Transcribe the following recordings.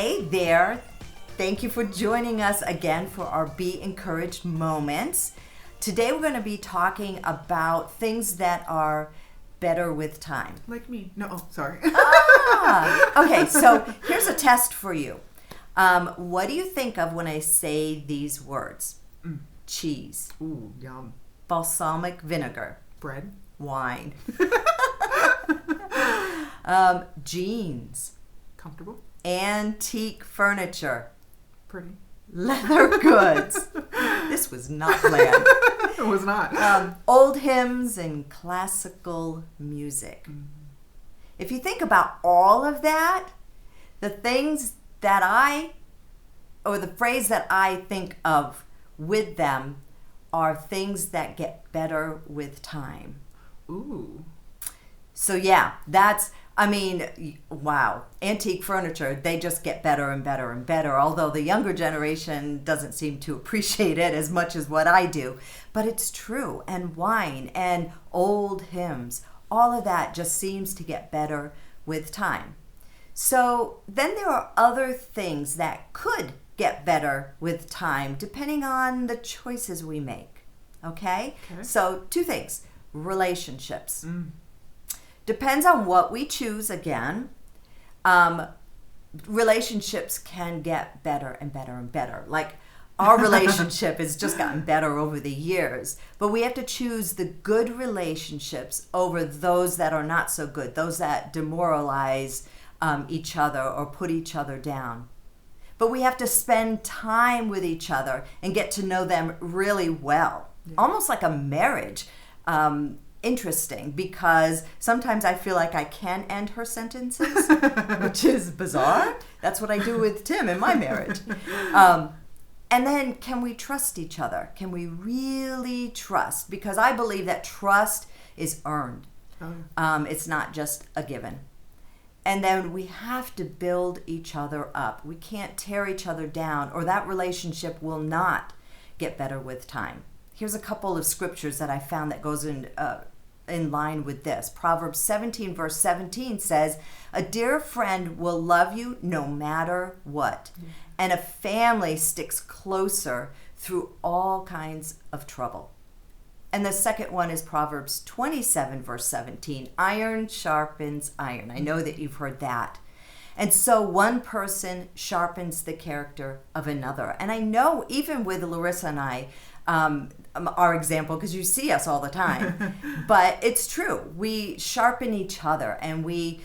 Hey there. Thank you for joining us again for our Be Encouraged moments. Today we're going to be talking about things that are better with time. Like me. No, sorry. Okay, so here's a test for you. What do you think of when I say these words? Cheese. Ooh, yum. Balsamic vinegar. Bread. Wine. Jeans. Comfortable. Antique furniture. Pretty. Leather goods. This was not planned. It was not. Old hymns and classical music. If you think about all of that, the things that the phrase that I think of with them are things that get better with time. Ooh. So yeah, wow. Antique furniture, they just get better and better and better, although the younger generation doesn't seem to appreciate it as much as what I do. But it's true. And wine and old hymns, all of that just seems to get better with time. So then there are other things that could get better with time depending on the choices we make. Okay? So 2 things. Relationships. Depends on what we choose again. Relationships can get better and better and better. Like our relationship has just gotten better over the years, but we have to choose the good relationships over those that are not so good, those that demoralize each other or put each other down. But we have to spend time with each other and get to know them really well, almost like a marriage. Interesting, because sometimes I feel like I can end her sentences, which is bizarre. That's what I do with Tim in my marriage. And then, can we trust each other? Can we really trust? Because I believe that trust is earned. It's not just a given. And then we have to build each other up. We can't tear each other down, or that relationship will not get better with time. Here's a couple of scriptures that I found that goes in line with this. Proverbs 17 verse 17 says, "A dear friend will love you no matter what, and a family sticks closer through all kinds of trouble." And the second one is Proverbs 27 verse 17, "Iron sharpens iron." I know that you've heard that. And so one person sharpens the character of another. And I know even with Larissa and I, our example, because you see us all the time, but it's true. We sharpen each other and we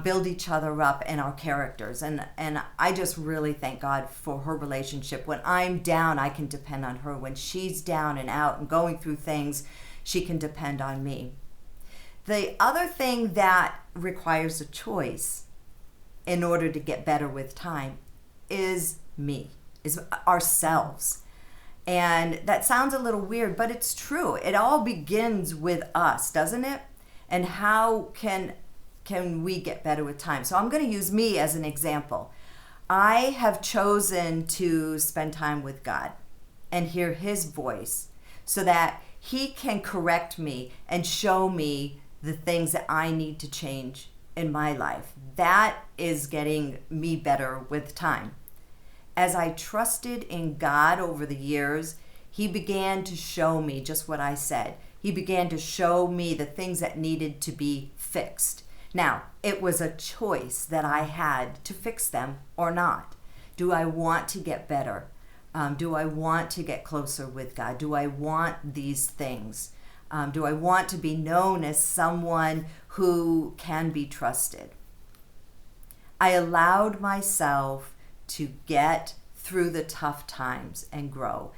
build each other up in our characters. And I just really thank God for her relationship. When I'm down, I can depend on her. When she's down and out and going through things, she can depend on me. The other thing that requires a choice in order to get better with time is ourselves. And that sounds a little weird, but it's true. It all begins with us, doesn't it? And how can we get better with time? So I'm going to use me as an example. I have chosen to spend time with God and hear His voice so that He can correct me and show me the things that I need to change in my life. That is getting me better with time. As I trusted in God over the years, He began to show me just what I said. He began to show me the things that needed to be fixed. Now, it was a choice that I had to fix them or not. Do I want to get better? Do I want to get closer with God? Do I want these things? Do I want to be known as someone who can be trusted? I allowed myself to get through the tough times and grow.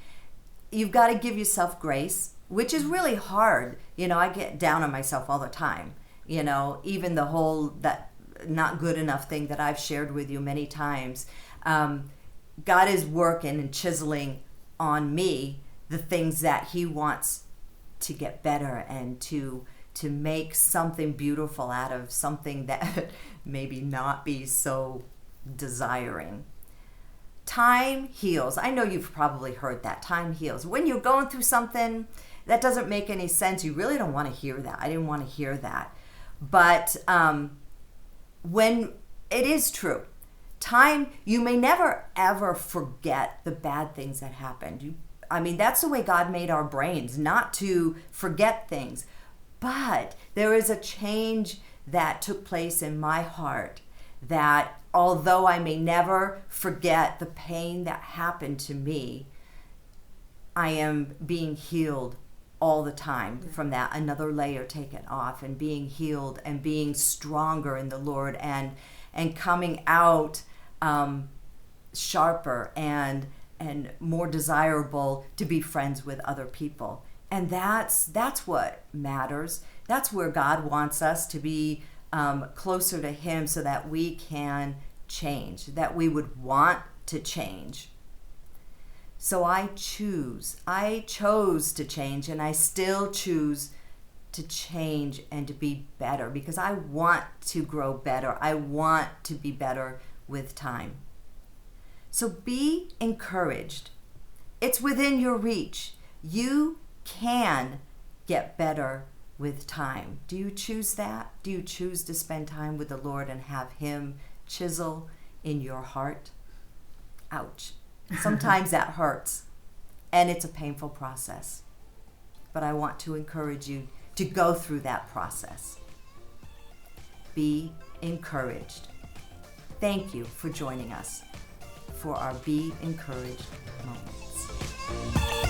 You've got to give yourself grace, which is really hard. I get down on myself all the time. Even the whole that not good enough thing that I've shared with you many times. God is working and chiseling on me the things that He wants to get better and to make something beautiful out of something that maybe not be so desiring. Time heals. I know you've probably heard that. Time heals. When you're going through something that doesn't make any sense, you really don't want to hear that. I didn't want to hear that. But when it is true, time, you may never ever forget the bad things that happened. That's the way God made our brains, not to forget things. But there is a change that took place in my heart that although I may never forget the pain that happened to me, I am being healed all the time from that, another layer taken off, and being healed and being stronger in the Lord, and coming out sharper and more desirable to be friends with other people. And that's what matters. That's where God wants us to be, closer to Him, so that we can change, that we would want to change. So I chose to change, and I still choose to change and to be better, because I want to grow better. I want to be better with time. So be encouraged. It's within your reach. You can get better with time. Do you choose that? Do you choose to spend time with the Lord and have Him chisel in your heart? Ouch. Sometimes that hurts, and it's a painful process. But I want to encourage you to go through that process. Be encouraged. Thank you for joining us for our Be Encouraged moments.